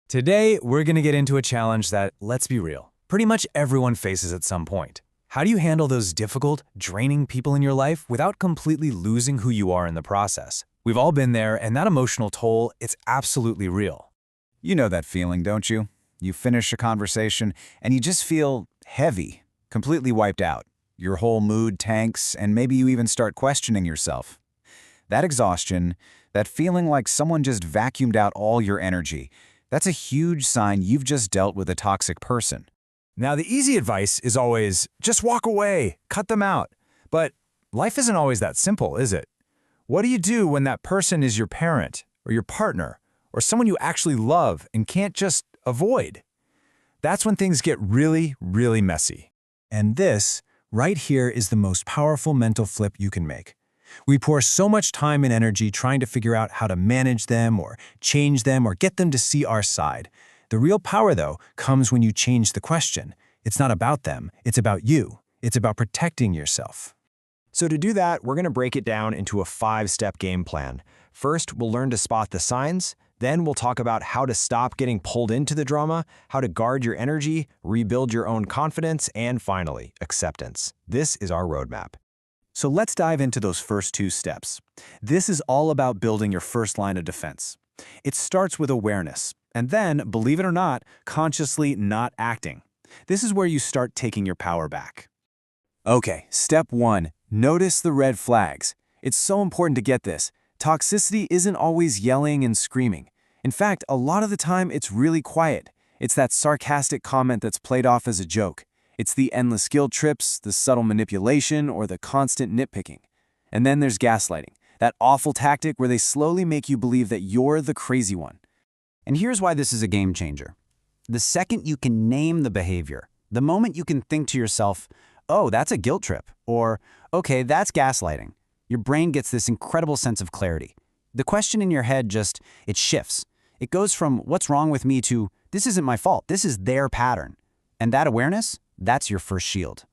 Today, we're going to get into a challenge that, let's be real, pretty much everyone faces at some point. How do you handle those difficult, draining people in your life without completely losing who you are in the process? We've all been there, and that emotional toll, it's absolutely real. You know that feeling, don't you? You finish a conversation and you just feel heavy, completely wiped out. Your whole mood tanks, and maybe you even start questioning yourself. That exhaustion, that feeling like someone just vacuumed out all your energy, that's a huge sign you've just dealt with a toxic person. Now, the easy advice is always, just walk away, cut them out. But life isn't always that simple, is it? What do you do when that person is your parent, or your partner, or someone you actually love and can't just avoid? That's when things get really, really messy. And this, right here, is the most powerful mental flip you can make. We pour so much time and energy trying to figure out how to manage them or change them or get them to see our side. The real power, though, comes when you change the question. It's not about them, it's about you. It's about protecting yourself. So to do that, we're going to break it down into a 5-step game plan. First, we'll learn to spot the signs. Then we'll talk about how to stop getting pulled into the drama, how to guard your energy, rebuild your own confidence, and finally, acceptance. This is our roadmap. So let's dive into those first 2 steps. This is all about building your first line of defense. It starts with awareness, and then, believe it or not, consciously not acting. This is where you start taking your power back. Okay, step 1, notice the red flags. It's so important to get this. Toxicity isn't always yelling and screaming. In fact, a lot of the time it's really quiet. It's that sarcastic comment that's played off as a joke. It's the endless guilt trips, the subtle manipulation, or the constant nitpicking. And then there's gaslighting, that awful tactic where they slowly make you believe that you're the crazy one. And here's why this is a game changer. The second you can name the behavior, the moment you can think to yourself, oh, that's a guilt trip, or okay, that's gaslighting, your brain gets this incredible sense of clarity. The question in your head it shifts. It goes from what's wrong with me to this isn't my fault, this is their pattern. And that awareness, that's your first shield.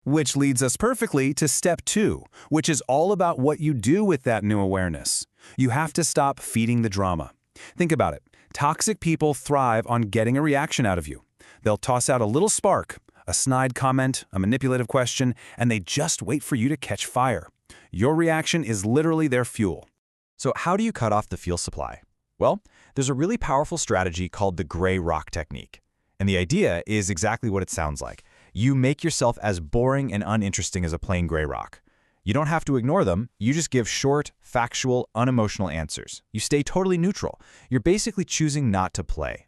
Which leads us perfectly to step 2, which is all about what you do with that new awareness. You have to stop feeding the drama. Think about it. Toxic people thrive on getting a reaction out of you. They'll toss out a little spark, a snide comment, a manipulative question, and they just wait for you to catch fire. Your reaction is literally their fuel. So how do you cut off the fuel supply? Well, there's a really powerful strategy called the gray rock technique. And the idea is exactly what it sounds like. You make yourself as boring and uninteresting as a plain gray rock. You don't have to ignore them, you just give short, factual, unemotional answers. You stay totally neutral. You're basically choosing not to play.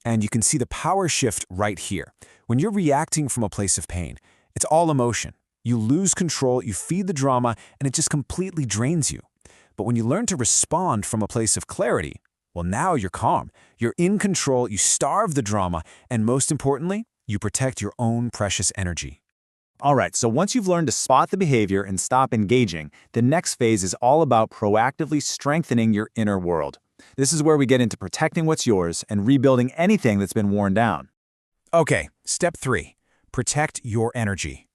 And you can see the power shift right here. When you're reacting from a place of pain, it's all emotion. You lose control, you feed the drama, and it just completely drains you. But when you learn to respond from a place of clarity, well, now you're calm. You're in control, you starve the drama, and most importantly, you protect your own precious energy. All right, so once you've learned to spot the behavior and stop engaging, the next phase is all about proactively strengthening your inner world. This is where we get into protecting what's yours and rebuilding anything that's been worn down. Okay, step 3, protect your energy.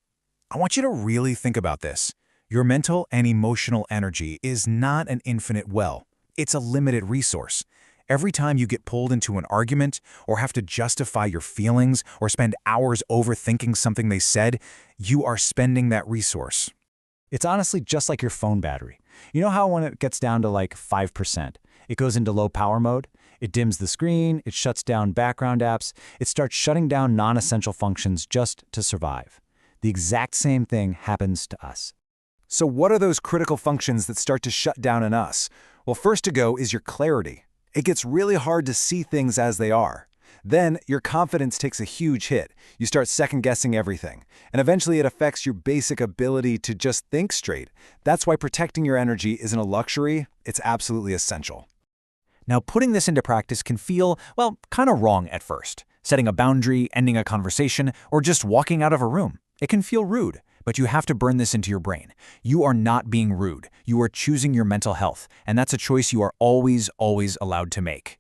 I want you to really think about this. Your mental and emotional energy is not an infinite well. It's a limited resource. Every time you get pulled into an argument or have to justify your feelings or spend hours overthinking something they said, you are spending that resource. It's honestly just like your phone battery. You know how when it gets down to like 5%, it goes into low power mode? It dims the screen, it shuts down background apps, it starts shutting down non-essential functions just to survive. The exact same thing happens to us. So what are those critical functions that start to shut down in us? Well, first to go is your clarity. It gets really hard to see things as they are. Then your confidence takes a huge hit. You start second-guessing everything. And eventually it affects your basic ability to just think straight. That's why protecting your energy isn't a luxury, it's absolutely essential. Now, putting this into practice can feel, well, kind of wrong at first. Setting a boundary, ending a conversation, or just walking out of a room. It can feel rude, but you have to burn this into your brain. You are not being rude. You are choosing your mental health, and that's a choice you are always allowed to make.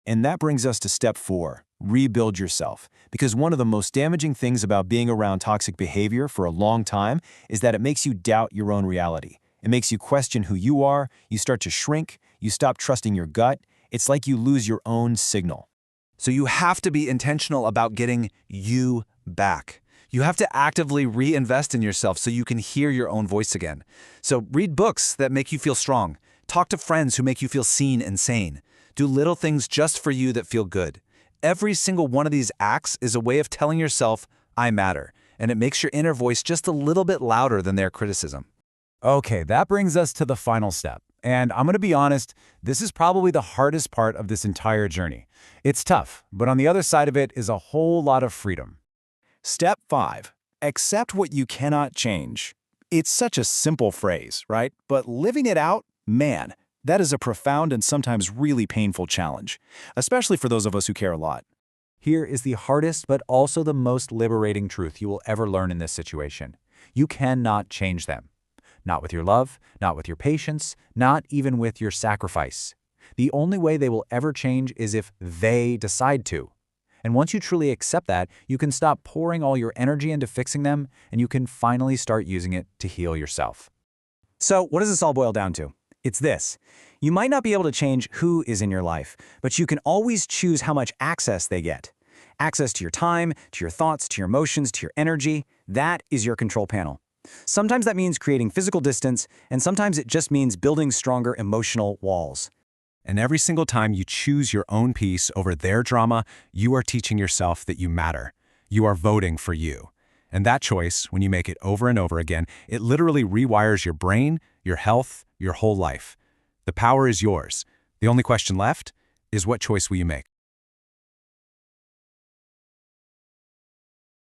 And that brings us to step 4, rebuild yourself. Because one of the most damaging things about being around toxic behavior for a long time is that it makes you doubt your own reality. It makes you question who you are, you start to shrink, you stop trusting your gut. It's like you lose your own signal. So you have to be intentional about getting you back. You have to actively reinvest in yourself so you can hear your own voice again. So read books that make you feel strong. Talk to friends who make you feel seen and sane. Do little things just for you that feel good. Every single one of these acts is a way of telling yourself, I matter, and it makes your inner voice just a little bit louder than their criticism. Okay, that brings us to the final step. And I'm going to be honest, this is probably the hardest part of this entire journey. It's tough, but on the other side of it is a whole lot of freedom. Step 5. Accept what you cannot change. It's such a simple phrase, right? But living it out, man, that is a profound and sometimes really painful challenge, especially for those of us who care a lot. Here is the hardest but also the most liberating truth you will ever learn in this situation. You cannot change them. Not with your love, not with your patience, not even with your sacrifice. The only way they will ever change is if they decide to. And once you truly accept that, you can stop pouring all your energy into fixing them, and you can finally start using it to heal yourself. So what does this all boil down to? It's this. You might not be able to change who is in your life, but you can always choose how much access they get. Access to your time, to your thoughts, to your emotions, to your energy. That is your control panel. Sometimes that means creating physical distance, and sometimes it just means building stronger emotional walls. And every single time you choose your own peace over their drama, you are teaching yourself that you matter. You are voting for you. And that choice, when you make it over and over again, it literally rewires your brain, your health, your whole life. The power is yours. The only question left is what choice will you make?